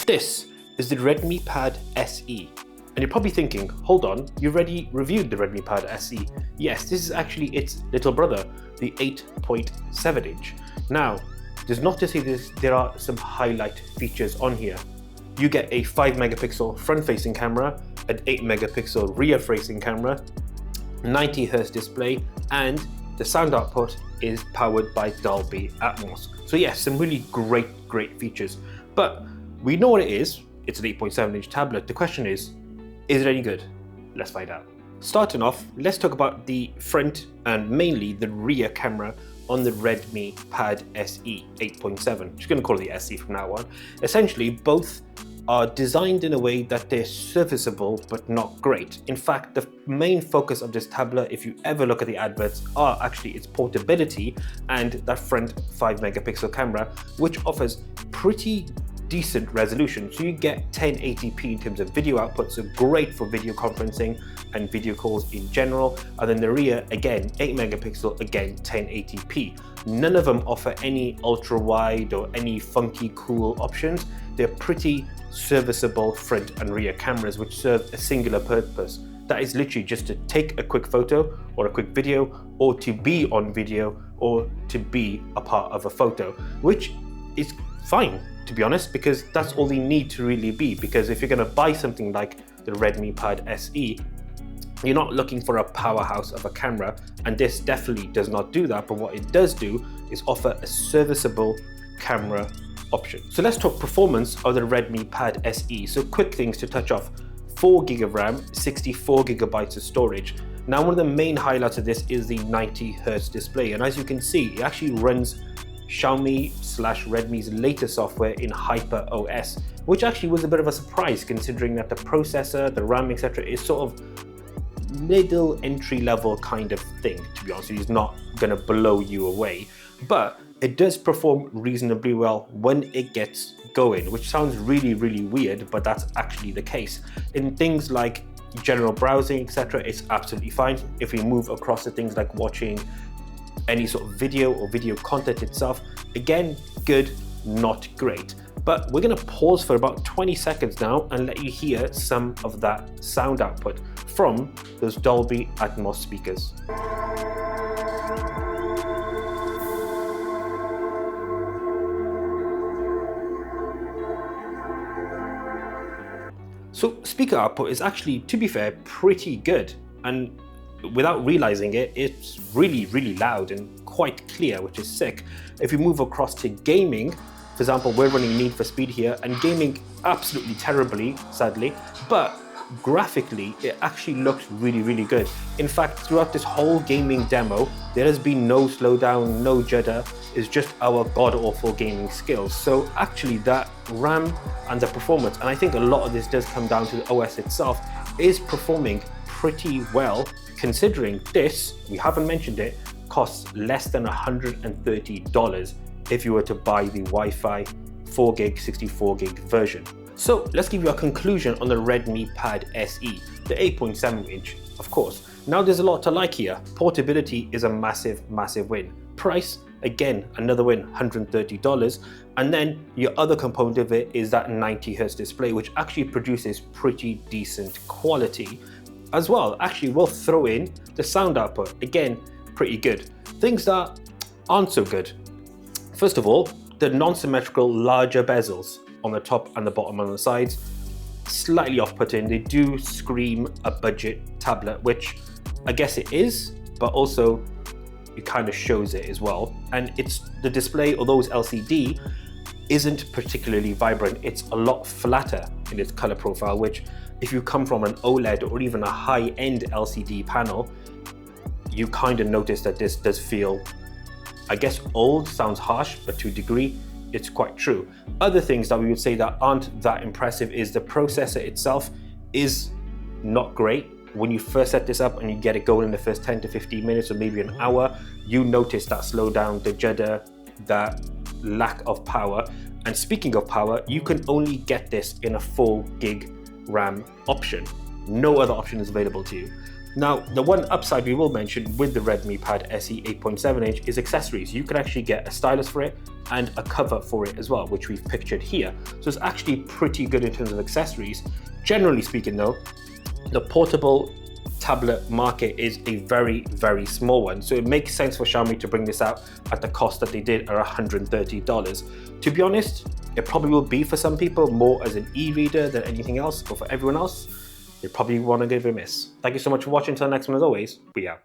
This is the Redmi Pad SE. And you're probably thinking, hold on, you already reviewed the Redmi Pad SE. Yes, this is actually its little brother, the 8.7 inch. Now, there's not to say there are some highlight features on here. You get a 5 megapixel front-facing camera, an 8 megapixel rear-facing camera, 90Hz display, and the sound output is powered by Dolby Atmos. So yes, some really great features. But we know what it is. It's an 8.7 inch tablet. The question is it any good? Let's find out. Starting off, let's talk about the front and mainly the rear camera on the Redmi Pad SE 8.7. Just going to call it the SE from now on. Essentially, both are designed in a way that they're serviceable but not great. In fact, the main focus of this tablet, if you ever look at the adverts, are actually its portability and that front 5 megapixel camera, which offers pretty decent resolution. So you get 1080p in terms of video output, so great for video conferencing and video calls in general. And then the rear, again, 8 megapixel, again, 1080p. None of them offer any ultra wide or any funky cool options. They're pretty serviceable front and rear cameras which serve a singular purpose. That is literally just to take a quick photo or a quick video, or to be on video, or to be a part of a photo, which is fine, to be honest, because that's all they need to really be. Because if you're going to buy something like the Redmi Pad SE, you're not looking for a powerhouse of a camera, and this definitely does not do that. But what it does do is offer a serviceable camera option. So let's talk performance of the Redmi Pad SE. So quick things to touch off: 4 GB of RAM, 64 GB of storage. Now, one of the main highlights of this is the 90Hz display, and as you can see, it actually runs Xiaomi/Redmi's latest software in Hyper OS, which actually was a bit of a surprise considering that the processor, the RAM, etc. is sort of middle entry-level kind of thing, to be honest. It's not going to blow you away, but it does perform reasonably well when it gets going, which sounds really weird, but that's actually the case. In things like general browsing, etc., it's absolutely fine. If we move across to things like watching any sort of video or video content itself, again, good, not great. But we're going to pause for about 20 seconds now and let you hear some of that sound output from those Dolby Atmos speakers. So speaker output is actually, to be fair, pretty good, and without realizing it, it's really loud and quite clear, which is sick. If we move across to gaming, for example, we're running Need for Speed here, and gaming absolutely terribly, sadly, but graphically it actually looks really good. In fact, throughout this whole gaming demo, there has been no slowdown, no judder. It's just our god-awful gaming skills. So actually that RAM and the performance, and I think a lot of this does come down to the OS itself, is performing pretty well, considering this, we haven't mentioned it, costs less than $130 if you were to buy the Wi-Fi 4 gig, 64 gig version. So let's give you a conclusion on the Redmi Pad SE, the 8.7 inch, of course. Now there's a lot to like here. Portability is a massive win. Price, again, another win, $130. And then your other component of it is that 90Hz display, which actually produces pretty decent quality as well. Actually, we'll throw in the sound output, again, pretty good. Things that aren't so good. First of all, the non-symmetrical larger bezels on the top and the bottom on the sides, slightly off-putting. They do scream a budget tablet, which I guess it is, but also it kind of shows it as well. And it's the display, although it's LCD, isn't particularly vibrant. It's a lot flatter in its color profile, which if you come from an OLED or even a high-end LCD panel, you kind of notice that this does feel, I guess old sounds harsh, but to a degree, it's quite true. Other things that we would say that aren't that impressive is the processor itself is not great. When you first set this up and you get it going in the first 10 to 15 minutes or maybe an hour, you notice that slowdown, the judder, that lack of power. And speaking of power, you can only get this in a 4 gig RAM option. No other option is available to you. Now, the one upside we will mention with the Redmi Pad SE 8.7-inch is accessories. You can actually get a stylus for it and a cover for it as well, which we've pictured here. So it's actually pretty good in terms of accessories. Generally speaking though, the portable tablet market is a very, very small one. So it makes sense for Xiaomi to bring this out at the cost that they did at $130. To be honest, it probably will be for some people more as an e-reader than anything else, but for everyone else, they probably want to give it a miss. Thank you so much for watching. Until the next one, as always, we out.